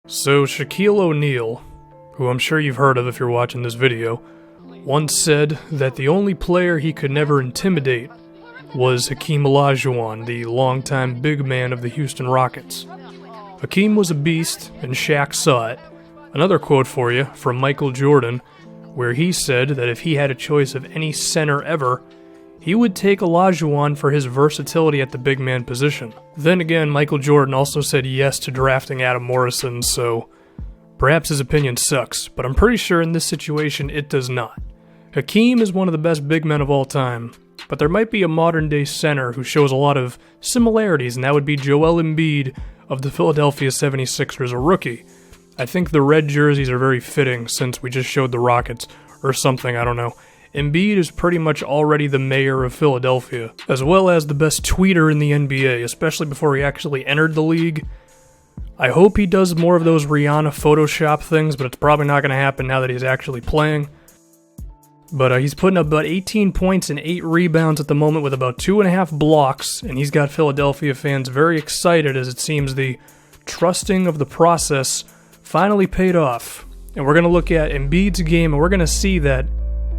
So Shaquille O'Neal, who I'm sure you've heard of if you're watching this video, once said that the only player he could never intimidate was Hakeem Olajuwon, the longtime big man of the Houston Rockets. Hakeem was a beast, and Shaq saw it. Another quote for you from Michael Jordan, where he said that if he had a choice of any center ever, he would take Olajuwon for his versatility at the big man position. Then again, Michael Jordan also said yes to drafting Adam Morrison, so perhaps his opinion sucks, but I'm pretty sure in this situation it does not. Hakeem is one of the best big men of all time, but there might be a modern-day center who shows a lot of similarities, and that would be Joel Embiid of the Philadelphia 76ers, a rookie. I think the red jerseys are very fitting since we just showed the Rockets, or something, I don't know. Embiid is pretty much already the mayor of Philadelphia, as well as the best tweeter in the NBA, especially before he actually entered the league. I hope he does more of those Rihanna Photoshop things, but it's probably not going to happen now that he's actually playing. But he's putting up about 18 points and 8 rebounds at the moment with about 2.5 blocks, and he's got Philadelphia fans very excited as it seems the trusting of the process finally paid off. And we're going to look at Embiid's game, and we're going to see that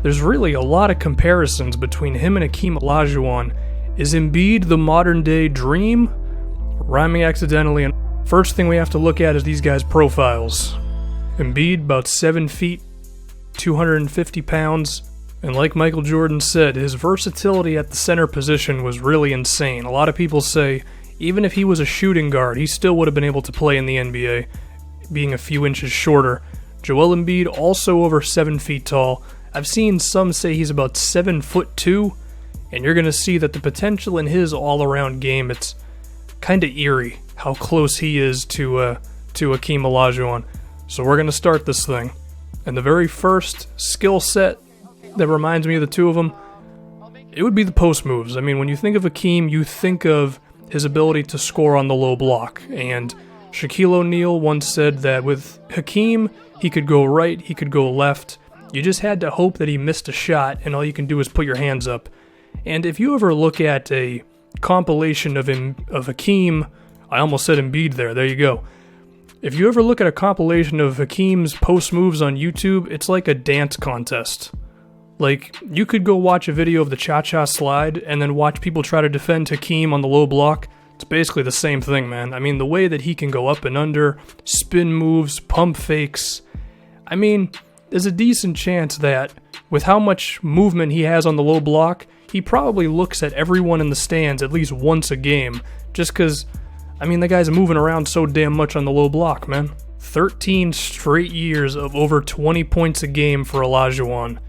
there's really a lot of comparisons between him and Hakeem Olajuwon. Is Embiid the modern-day dream? Rhyming accidentally, and first thing we have to look at is these guys' profiles. Embiid, about 7 feet, 250 pounds, and like Michael Jordan said, his versatility at the center position was really insane. A lot of people say even if he was a shooting guard, he still would have been able to play in the NBA, being a few inches shorter. Joel Embiid, also over 7 feet tall. I've seen some say he's about 7'2", and you're going to see that the potential in his all-around game, it's kind of eerie how close he is to Hakeem Olajuwon. So we're going to start this thing. And the very first skill set that reminds me of the two of them, it would be the post moves. I mean, when you think of Hakeem, you think of his ability to score on the low block. And Shaquille O'Neal once said that with Hakeem, he could go right, he could go left. You just had to hope that he missed a shot, and all you can do is put your hands up. And if you ever look at a compilation of Hakeem, I almost said Embiid there you go. If you ever look at a compilation of Hakeem's post moves on YouTube, it's like a dance contest. Like, you could go watch a video of the cha-cha slide and then watch people try to defend Hakeem on the low block. It's basically the same thing, man. I mean, the way that he can go up and under, spin moves, pump fakes. I mean, there's a decent chance that with how much movement he has on the low block, he probably looks at everyone in the stands at least once a game, just because, I mean, the guy's moving around so damn much on the low block, man. 13 straight years of over 20 points a game for Olajuwon.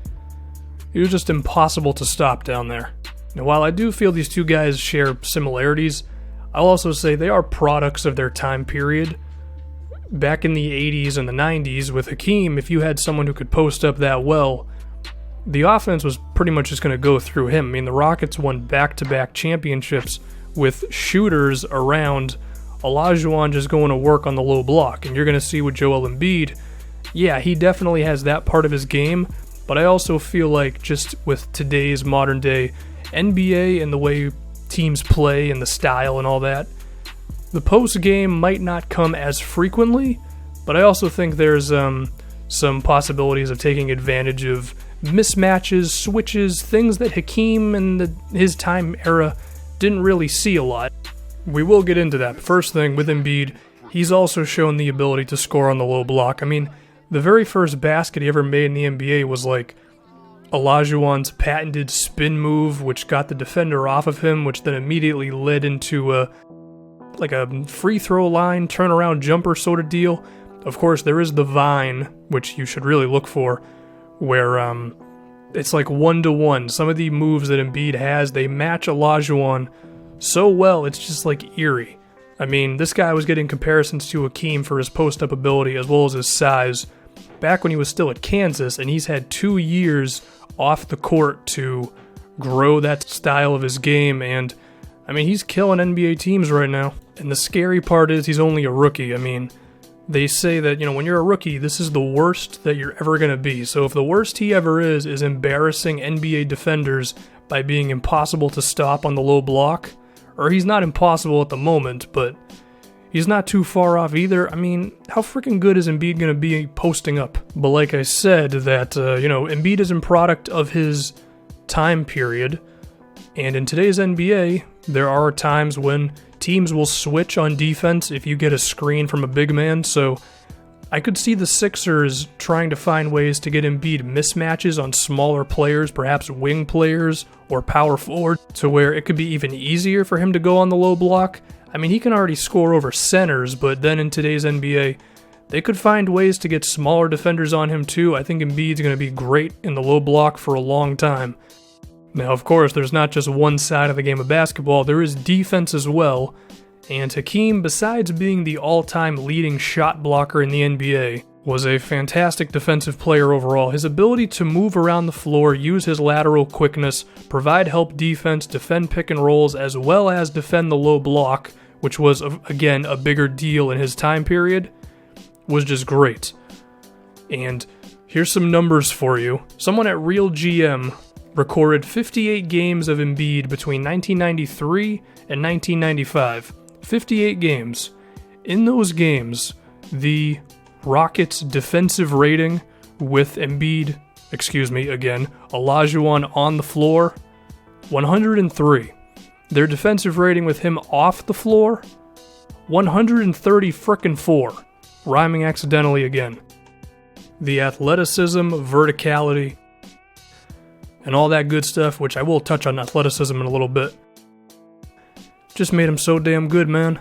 It was just impossible to stop down there. Now, while I do feel these two guys share similarities, I'll also say they are products of their time period. Back in the 80s and the 90s, with Hakeem, if you had someone who could post up that well, the offense was pretty much just going to go through him. I mean, the Rockets won back-to-back championships with shooters around Olajuwon just going to work on the low block. And you're going to see with Joel Embiid, yeah, he definitely has that part of his game, but I also feel like just with today's modern-day NBA and the way teams play and the style and all that, the post game might not come as frequently, but I also think there's some possibilities of taking advantage of mismatches, switches, things that Hakeem and his time era didn't really see a lot. We will get into that. First thing, with Embiid, he's also shown the ability to score on the low block. I mean, the very first basket he ever made in the NBA was like Olajuwon's patented spin move, which got the defender off of him, which then immediately led into a free throw line, turnaround jumper sort of deal. Of course, there is the vine, which you should really look for, where it's like 1-to-1. Some of the moves that Embiid has, they match Olajuwon so well, it's just like eerie. I mean, this guy was getting comparisons to Hakeem for his post-up ability as well as his size back when he was still at Kansas, and he's had 2 years off the court to grow that style of his game, and I mean, he's killing NBA teams right now. And the scary part is he's only a rookie. I mean, they say that, when you're a rookie, this is the worst that you're ever going to be. So if the worst he ever is embarrassing NBA defenders by being impossible to stop on the low block, or he's not impossible at the moment, but he's not too far off either. I mean, how freaking good is Embiid going to be posting up? But like I said, that, Embiid is a product of his time period. And in today's NBA, there are times when teams will switch on defense if you get a screen from a big man. So I could see the Sixers trying to find ways to get Embiid mismatches on smaller players, perhaps wing players or power forward, to where it could be even easier for him to go on the low block. I mean, he can already score over centers, but then in today's NBA, they could find ways to get smaller defenders on him too. I think Embiid's going to be great in the low block for a long time. Now, of course, there's not just one side of the game of basketball, there is defense as well. And Hakeem, besides being the all-time leading shot blocker in the NBA, was a fantastic defensive player overall. His ability to move around the floor, use his lateral quickness, provide help defense, defend pick and rolls, as well as defend the low block, which was, again, a bigger deal in his time period, was just great. And here's some numbers for you. Someone at Real GM recorded 58 games of Embiid between 1993 and 1995. 58 games. In those games, the Rockets' defensive rating with Olajuwon on the floor, 103. Their defensive rating with him off the floor, 130 frickin' 4. Rhyming accidentally again. The athleticism, verticality, and all that good stuff, which I will touch on athleticism in a little bit, just made him so damn good, man.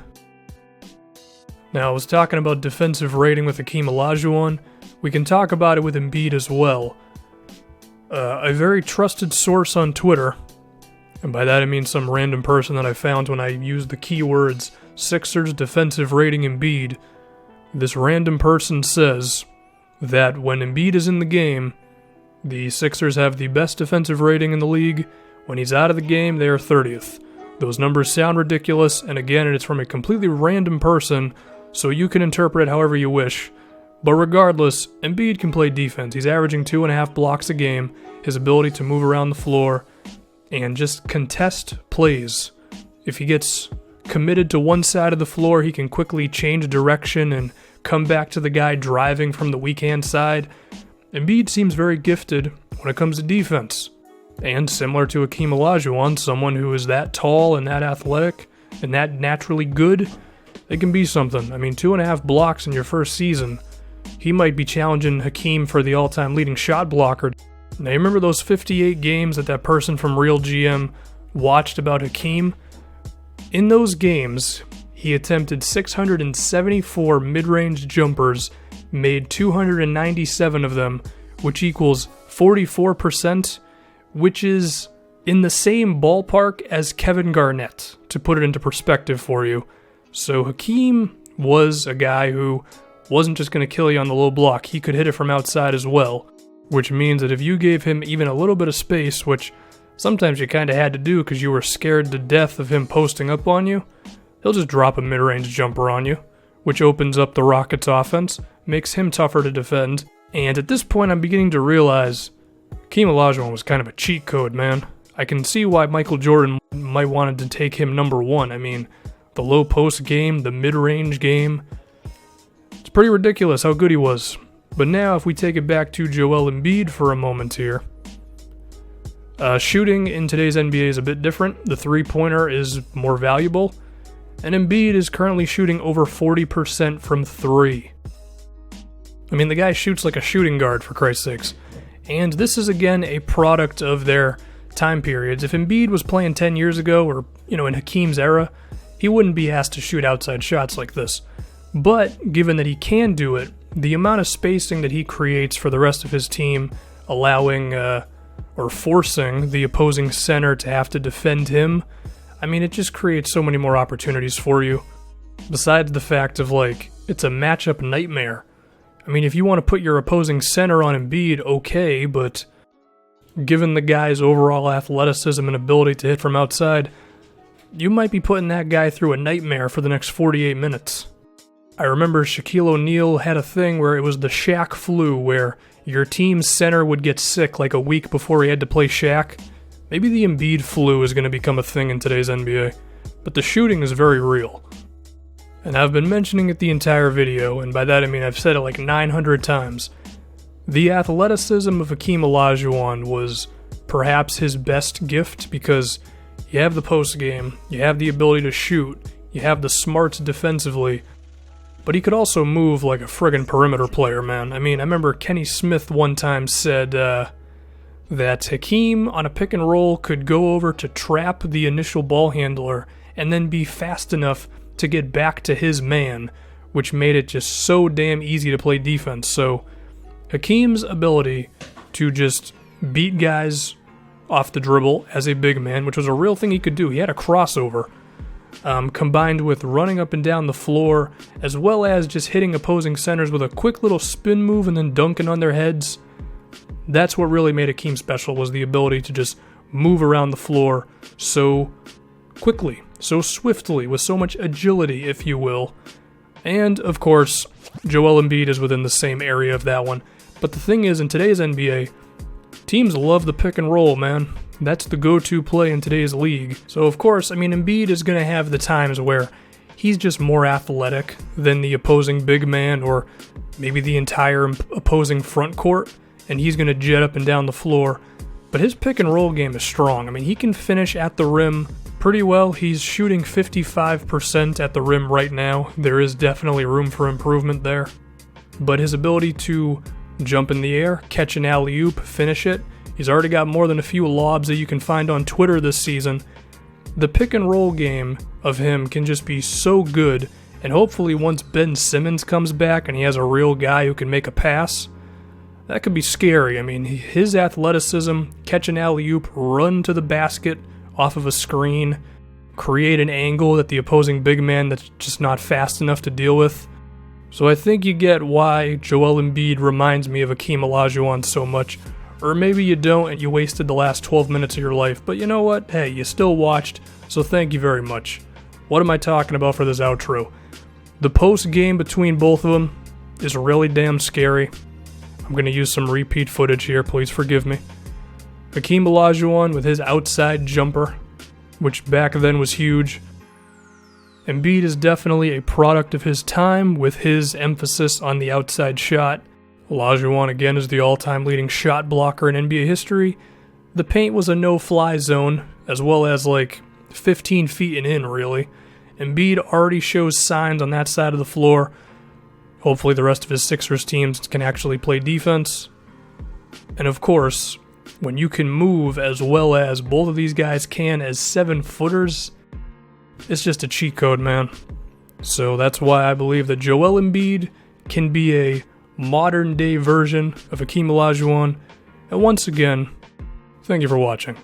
Now, I was talking about defensive rating with Hakeem Olajuwon. We can talk about it with Embiid as well. A very trusted source on Twitter, and by that I mean some random person that I found when I used the keywords Sixers defensive rating Embiid. This random person says that when Embiid is in the game, the Sixers have the best defensive rating in the league. When he's out of the game, they are 30th. Those numbers sound ridiculous, and again, it's from a completely random person, so you can interpret it however you wish. But regardless, Embiid can play defense. He's averaging 2.5 blocks a game, his ability to move around the floor, and just contest plays. If he gets committed to one side of the floor, he can quickly change direction and come back to the guy driving from the weak hand side. Embiid seems very gifted when it comes to defense. And similar to Hakeem Olajuwon, someone who is that tall and that athletic and that naturally good, they can be something. I mean, 2.5 blocks in your first season, he might be challenging Hakeem for the all-time leading shot blocker. Now, you remember those 58 games that person from Real GM watched about Hakeem? In those games, he attempted 674 mid-range jumpers, made 297 of them, which equals 44%, which is in the same ballpark as Kevin Garnett, to put it into perspective for you. So Hakeem was a guy who wasn't just going to kill you on the low block, he could hit it from outside as well, which means that if you gave him even a little bit of space, which sometimes you kind of had to do because you were scared to death of him posting up on you, he'll just drop a mid-range jumper on you, which opens up the Rockets' offense, makes him tougher to defend, and at this point I'm beginning to realize Hakeem Olajuwon was kind of a cheat code, man. I can see why Michael Jordan might wanted to take him number one. I mean, the low post game, the mid-range game, it's pretty ridiculous how good he was. But now if we take it back to Joel Embiid for a moment here, shooting in today's NBA is a bit different. The three-pointer is more valuable, and Embiid is currently shooting over 40% from three. I mean, the guy shoots like a shooting guard, for Christ's sakes. And this is, again, a product of their time periods. If Embiid was playing 10 years ago, or, in Hakeem's era, he wouldn't be asked to shoot outside shots like this. But, given that he can do it, the amount of spacing that he creates for the rest of his team, allowing, or forcing the opposing center to have to defend him, I mean, it just creates so many more opportunities for you. Besides the fact of, it's a matchup nightmare. I mean, if you want to put your opposing center on Embiid, okay, but given the guy's overall athleticism and ability to hit from outside, you might be putting that guy through a nightmare for the next 48 minutes. I remember Shaquille O'Neal had a thing where it was the Shaq flu, where your team's center would get sick like a week before he had to play Shaq. Maybe the Embiid flu is going to become a thing in today's NBA, but the shooting is very real. And I've been mentioning it the entire video, and by that I mean I've said it like 900 times. The athleticism of Hakeem Olajuwon was perhaps his best gift, because you have the post game, you have the ability to shoot, you have the smarts defensively, but he could also move like a friggin' perimeter player, man. I mean, I remember Kenny Smith one time said that Hakeem on a pick and roll could go over to trap the initial ball handler and then be fast enough to get back to his man, which made it just so damn easy to play defense. So Hakeem's ability to just beat guys off the dribble as a big man, which was a real thing he could do. He had a crossover, combined with running up and down the floor, as well as just hitting opposing centers with a quick little spin move and then dunking on their heads. That's what really made Hakeem special, was the ability to just move around the floor so quickly, so swiftly, with so much agility, if you will. And, of course, Joel Embiid is within the same area of that one. But the thing is, in today's NBA, teams love the pick and roll, man. That's the go-to play in today's league. So, of course, I mean, Embiid is going to have the times where he's just more athletic than the opposing big man, or maybe the entire opposing front court, and he's going to jet up and down the floor. But his pick and roll game is strong. I mean, he can finish at the rim pretty well. He's shooting 55% at the rim right now. There is definitely room for improvement there. But his ability to jump in the air, catch an alley-oop, finish it, he's already got more than a few lobs that you can find on Twitter this season. The pick and roll game of him can just be so good, and hopefully once Ben Simmons comes back and he has a real guy who can make a pass, that could be scary. I mean, his athleticism, catch an alley-oop, run to the basket off of a screen, create an angle that the opposing big man that's just not fast enough to deal with. So I think you get why Joel Embiid reminds me of Hakeem Olajuwon so much. Or maybe you don't and you wasted the last 12 minutes of your life, but you know what? Hey, you still watched, so thank you very much. What am I talking about for this outro? The post game between both of them is really damn scary. I'm going to use some repeat footage here, please forgive me. Hakeem Olajuwon with his outside jumper, which back then was huge. Embiid is definitely a product of his time with his emphasis on the outside shot. Olajuwon again is the all-time leading shot blocker in NBA history. The paint was a no-fly zone, as well as like 15 feet and in, really. Embiid already shows signs on that side of the floor. Hopefully the rest of his Sixers teams can actually play defense. And of course, when you can move as well as both of these guys can as 7-footers, it's just a cheat code, man. So that's why I believe that Joel Embiid can be a modern day version of Hakeem Olajuwon. And once again, thank you for watching.